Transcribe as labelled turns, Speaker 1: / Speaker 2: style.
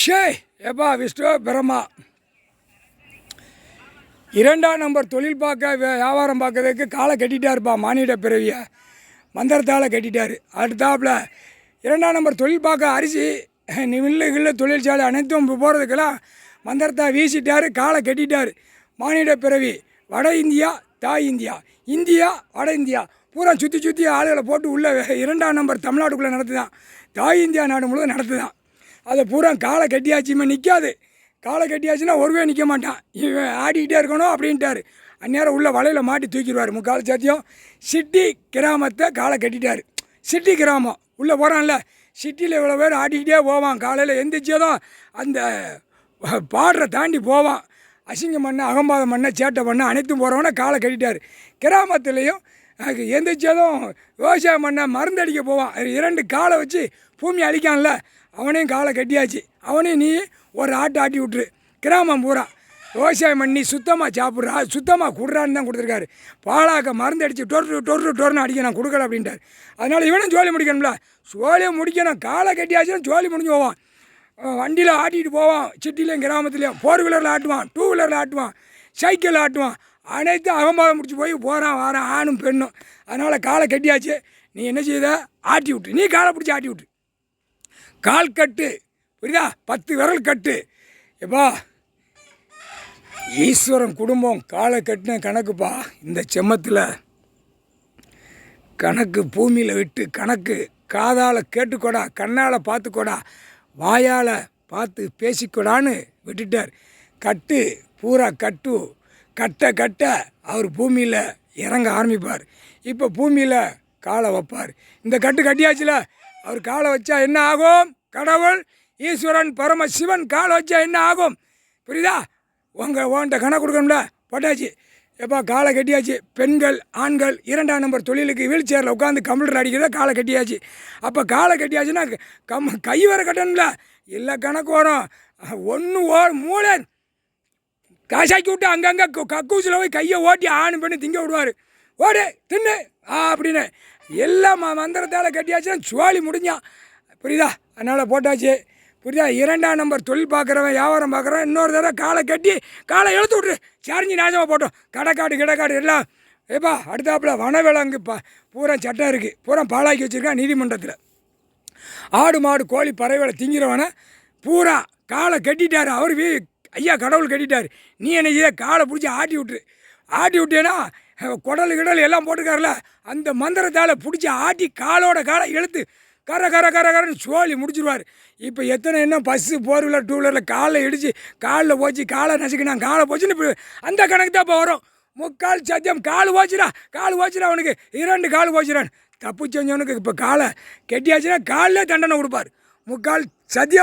Speaker 1: ஷே எப்பா விஷ்ணு பிரம்மா இரண்டாம் நம்பர் தொழில் பார்க்க வியாபாரம் பார்க்கறதுக்கு காலை கட்டிட்டாருப்பா. மானிட பிறவியை மந்திரத்தால் கட்டிட்டார். அடுத்தாப்பில் இரண்டாம் நம்பர் தொழில் பார்க்க அரிசி மில்லு தொழிற்சாலை அனைத்தும் போகிறதுக்கெல்லாம் மந்திரத்தை வீசிட்டார், காலை கட்டிட்டார். மானிட பிறவி வட இந்தியா தாய் இந்தியா, இந்தியா வட இந்தியா பூரா சுற்றி சுற்றி ஆளுகளை போட்டு உள்ள இரண்டாம் நம்பர் தமிழ்நாட்டுக்குள்ளே நடத்துதான். தாய் இந்தியா நாடு முழுவதும் நடத்துதான். அதை பூரா காலை கட்டியாச்சுமே நிற்காது. காலை கட்டியாச்சுன்னா ஒருவே நிற்க மாட்டான். இவன் ஆடிக்கிட்டே இருக்கணும் அப்படின்ட்டார். அந்நேரம் உள்ள வலையில் மாட்டி தூக்கிடுவார். முக்கால் சத்தியம் சிட்டி கிராமத்தை காலை கட்டிட்டார். சிட்டி கிராமம் உள்ளே போகிறான்ல, சிட்டியில் இவ்வளோ பேர் ஆடிக்கிட்டே போவான். காலையில் எந்திரிச்சதும் அந்த பாடுற தாண்டி போவான். அசிங்கம் பண்ண, அகம்பாதம் பண்ண, சேட்டை பண்ண அனைத்தும் போகிறவன காலை கட்டிட்டார். கிராமத்துலேயும் எந்திரிச்சதும் விவசாயம் பண்ண, மருந்தடிக்க போவான். இரண்டு காலை வச்சு பூமி அழிக்கான்ல, அவனையும் காலை கட்டியாச்சு. அவனையும் நீ ஒரு ஆட்டி விட்டுரு. கிராமம் பூரா விவசாயம் பண்ணி சுத்தமாக சாப்பிட்றா, சுத்தமாக குடுறான்னு தான் கொடுத்துருக்காரு. பாலாக்க மருந்து அடித்து டொர்னு அடிக்க நான் கொடுக்கல அப்படின்ட்டார். அதனால் இவனும் ஜோலி முடிக்கணும்ல, ஜோலியை முடிக்கணும். காலை கட்டியாச்சுன்னா ஜோலி முடிஞ்சு போவான். வண்டியில் ஆட்டிகிட்டு போவான். சிட்டிலையும் கிராமத்துலேயும் 4 வீலரில் ஆட்டுவான், 2 வீலரில் ஆட்டுவான், சைக்கிளில் ஆட்டுவான். அனைத்தும் அகம்பாதம் முடிச்சு போய் போகிறான் வாரான், ஆணும் பெண்ணும். அதனால் காலை கட்டியாச்சு. நீ என்ன செய்த? ஆட்டி விட்டு. நீ காலை பிடிச்சி ஆட்டி விட்டு. கால் கட்டு புரியுதா? 10 விரல் கட்டு. எப்பா ஈஸ்வரன் குடும்பம் காலை கட்டின கணக்குப்பா. இந்த செம்மத்தில் கணக்கு பூமியில் விட்டு கணக்கு காதால் கேட்டுக்கோடா, கண்ணால் பார்த்துக்கோடா, வாயால் பார்த்து பேசிக்கோடான்னு விட்டுட்டார். கட்டு பூரா கட்ட அவர் பூமியில் இறங்க ஆரம்பிப்பார். இப்போ பூமியில் காலை வைப்பார். இந்த கட்டு கட்டியாச்சுல, அவர் காலை வச்சா என்ன ஆகும்? கடவுள் ஈஸ்வரன் பரமசிவன் காலை வச்சா என்ன ஆகும்? புரியுதா? உன்கிட்ட கணக்கு கொடுக்கணும்ல, போட்டாச்சு. எப்போ காலை கட்டியாச்சு. பெண்கள் ஆண்கள் இரண்டாம் நம்பர் தொழிலுக்கு வீல் சேரில் உட்காந்து கம்ப்யூட்டர் அடிக்கிறத காலை கட்டியாச்சு. அப்போ காலை கட்டியாச்சுன்னா கை வர கட்டணும்ல, இல்லை கணக்கு வரும். ஒன்று மூளை காசாக்கி விட்டு அங்கங்கே கக்கூசில் போய் கையை ஓட்டி ஆணு பண்ணி திங்க விடுவார். ஓடு தின்னு அப்படின்னு எல்லாம் மந்திரத்தால் கட்டியாச்சுன்னா சுவாலி முடிஞ்சான். புரியுதா? அதனால் போட்டாச்சு. புரியுதா? இரண்டாம் நம்பர் தொழில் பார்க்குறவன் வியாபாரம் பார்க்குறவன் இன்னொரு தடவை காலை கட்டி காலை இழுத்து விட்ரு. சரிஞ்சு நாசமாக போட்டோம். கடைக்காடு எல்லாம் ஏப்பா. அடுத்தாப்புல வனவிலங்கு பூரா சட்டம் இருக்குது, பூரா பாலாக்கி வச்சுருக்கான் நீதிமன்றத்தில். ஆடு மாடு கோழி பறவைகளை திங்கிறவனை பூரா காலை கட்டிட்டார். அவர் ஐயா கடவுள் கட்டிட்டார். நீ என்ன செய்ய? காலை பிடிச்சி ஆட்டி விட்டேன்னா குடல் எல்லாம் போட்டுக்கார்ல, அந்த மந்திரத்தால் பிடிச்சி ஆட்டி காலோட காலை இழுத்து கரன்னு சோழி முடிச்சிருவார். இப்போ எத்தனை என்ன பஸ்ஸு 4 வீலர் 2 வீலரில் காலை இடித்து காலில் போச்சு, காலை நசுக்கினா காலை போச்சுன்னு இப்போ அந்த கணக்கு தான் இப்போ வரும். முக்கால் சத்தியம் கால் போச்சுடா அவனுக்கு 2 கால் போச்சுடான். தப்பு செஞ்சவனுக்கு இப்போ காலை கெட்டியாச்சுன்னா காலில் தண்டனை கொடுப்பார். முக்கால் சத்தியம்.